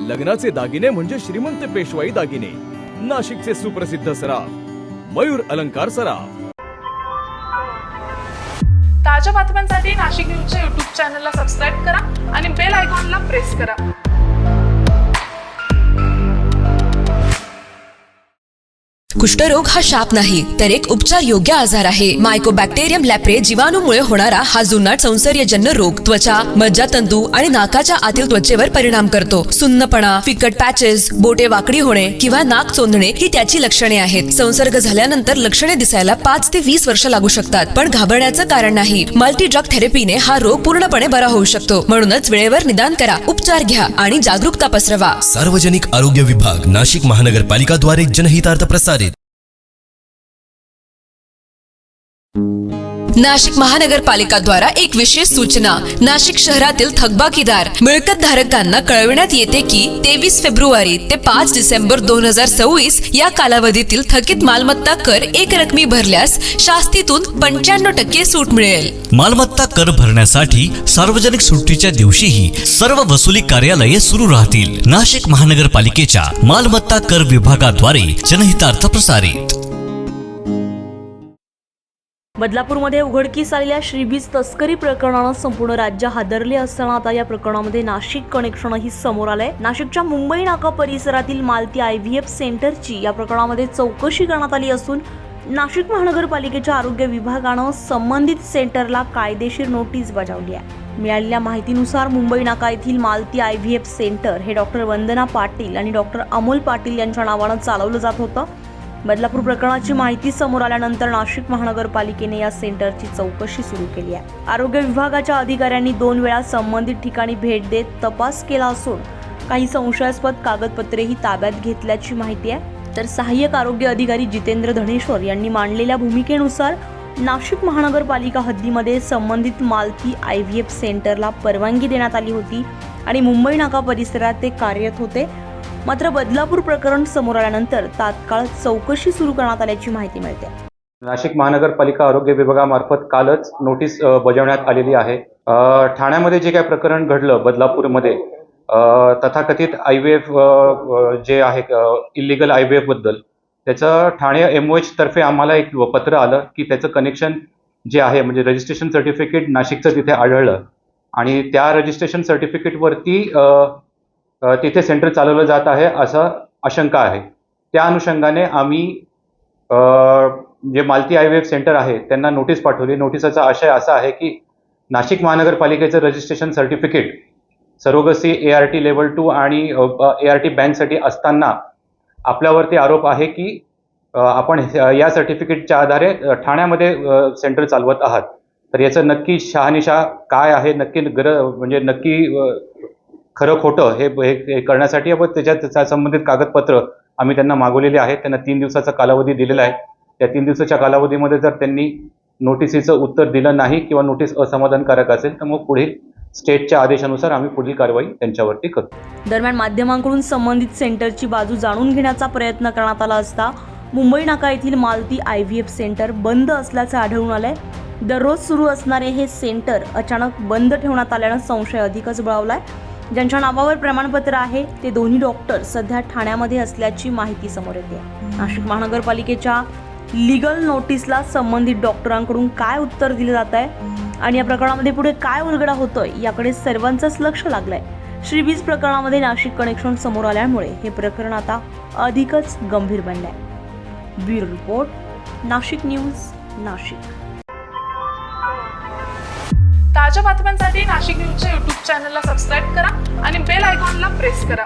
लग्नाचे दागिने म्हणजे श्रीमंत पेशवाई दागिने, नाशिकचे सुप्रसिद्ध सराफ मयूर अलंकार सराफ। ताज्या बातम्यांसाठी नाशिक न्यूजच्या YouTube चॅनलला सबस्क्राईब करा आणि बेल आयकॉनला प्रेस करा। कुष्ठरोग हा शाप नाही तर एक उपचार योग्य आजार आहे। मायकोबॅक्टेरियम लॅप्रे जीवाणूमुळे होणारा हा जुनाट संसर्गजन्य रोग त्वचा, मज्जातंतू आणि नाकाच्या आतील त्वचेवर परिणाम करतो। सुन्नपणा, फिकट पॅचेस, बोटे वाकडी होणे किंवा नाक चोंदणे ही त्याची लक्षणे आहेत। संसर्ग झाल्यानंतर लक्षणे दिसायला 5 ते 20 वर्ष लागू शकतात, पण घाबरण्याचं कारण नाही। मल्टी ड्रग थेरपीने हा रोग पूर्णपणे बरा होऊ शकतो। म्हणूनच वेळेवर निदान करा, उपचार घ्या आणि जागरूकता पसरवा। सार्वजनिक आरोग्य विभाग, नाशिक महानगरपालिका द्वारे जनहितार्थ प्रसारित। नाशिक महानगरपालिका द्वारा एक विशेष सूचना। नाशिक शहरातील थकबाकीदार मिळकत धारकांना कळविण्यात येते की 23 फेब्रुवारी ते 5 डिसेंबर 2024 या कालावधीतील थकीत मालमत्ता कर एक रकमी भरल्यास शास्तीतून 95% सूट मिळेल। मालमत्ता कर भरण्यासाठी सार्वजनिक सुट्टीच्या दिवशीही सर्व वसुली कार्यालये सुरू राहतील। नाशिक महानगरपालिकेच्या मालमत्ता कर विभागाद्वारे जनहितार्थ प्रसारित। बदलापूरमध्ये उघडकीस आलेल्या श्रीबीज तस्करी प्रकरणानं संपूर्ण राज्य हादरले असताना आता या प्रकरणामध्ये नाशिक कनेक्शनही समोर आलंय। नाशिकच्या मुंबई नाका परिसरातील मालती IVF सेंटरची या प्रकरणामध्ये चौकशी करण्यात आली असून नाशिक महानगरपालिकेच्या आरोग्य विभागानं संबंधित सेंटरला कायदेशीर नोटीस बजावली आहे। मिळालेल्या माहितीनुसार मुंबई नाका येथील मालती IVF सेंटर हे डॉक्टर वंदना पाटील आणि डॉक्टर अमोल पाटील यांच्या नावानं चालवलं जात होतं। बदलापूर प्रकरणाची माहिती समोर आल्यानंतर नाशिक महानगरपालिकेने या सेंटरची चौकशी सुरू केली आहे। आरोग्य विभागाच्या अधिकाऱ्यांनी 2 वेळा संबंधित ठिकाणी भेट देत तपास केला असून काही संशयास्पद कागदपत्रेही ताब्यात घेतल्याची माहिती आहे। तर सहाय्यक आरोग्य अधिकारी जितेंद्र धनेश्वर यांनी मांडलेल्या भूमिकेनुसार नाशिक महानगरपालिका हद्दीमध्ये संबंधित मालती IVF सेंटरला परवानगी देण्यात आली होती आणि मुंबई नाका परिसरात ते कार्यरत होते। मात्र बदलापूर प्रकरण समोर आल्यानंतर तात्काळ चौकशी सुरू करण्यात आल्याची माहिती मिळते। नाशिक महानगरपालिका आरोग्य विभागामार्फत कालच नोटीस बजावण्यात आलेली आहे। ठाण्यामध्ये जे काही प्रकरण घडलं बदलापूरमध्ये तथाकथित IVF जे आहे इलिगल IVF बद्दल, त्याचं ठाणे MOH तर्फे आम्हाला एक पत्र आलं की त्याचं कनेक्शन जे आहे म्हणजे रजिस्ट्रेशन सर्टिफिकेट नाशिकचं तिथे आढळलं आणि त्या रजिस्ट्रेशन सर्टिफिकेटवरती तिथे सेंटर चालवलं जात आहे असं आशंका आहे। त्या अनुषंगाने आम्ही जे मालती IVF सेंटर आहे त्यांना नोटीस पाठवली। नोटिसाचा आशय असा आहे की नाशिक महानगरपालिकेचं registration certificate surrogacy ART level 2 आणि ART बँकसाठी असताना आपल्यावरती आरोप आहे की आपण या सर्टिफिकेटच्या आधारे ठाण्यामध्ये सेंटर चालवत आहात। तर याचं नक्की शहानिशा काय आहे, नक्की खरं खोटं हे करण्यासाठी आपण त्याच्या संबंधित कागदपत्र आम्ही त्यांना मागवलेले आहेत। त्यांना 3 दिवसाचा कालावधी दिलेला आहे। त्या 3 दिवसाच्या कालावधीमध्ये जर त्यांनी नोटिसीचं उत्तर दिलं नाही किंवा नोटीस असमाधानकारक असेल तर मग पुढील स्टेटच्या आदेशानुसार आम्ही पुढील कारवाई त्यांच्यावरती करू। दरम्यान माध्यमांकडून संबंधित सेंटरची बाजू जाणून घेण्याचा प्रयत्न करण्यात आला असता मुंबई नाका येथील मालती IVF सेंटर बंद असल्याचं आढळून आलंय। दररोज सुरू असणारे हे सेंटर अचानक बंद ठेवण्यात आल्यानं संशय अधिकच बळावलाय। ज्यांच्या नावावर प्रमाणपत्र आहे ते दोन्ही डॉक्टर सध्या ठाण्यामध्ये असल्याची माहिती समोर येते। नाशिक महानगरपालिकेच्या लीगल नोटीसला संबंधित डॉक्टरांकडून काय उत्तर दिलं जात आहे आणि या प्रकरणामध्ये पुढे काय उलगडा होतोय याकडे सर्वांचंच लक्ष लागलंय। श्रीबीज प्रकरणामध्ये नाशिक कनेक्शन समोर आल्यामुळे हे प्रकरण आता अधिकच गंभीर बनलंय। Bureau report, Nashik news, Nashik. ताज्या बातम्यांसाठी नाशिक न्यूजच्या YouTube चॅनलला सबस्क्राईब करा आणि बेल आयकॉनला प्रेस करा।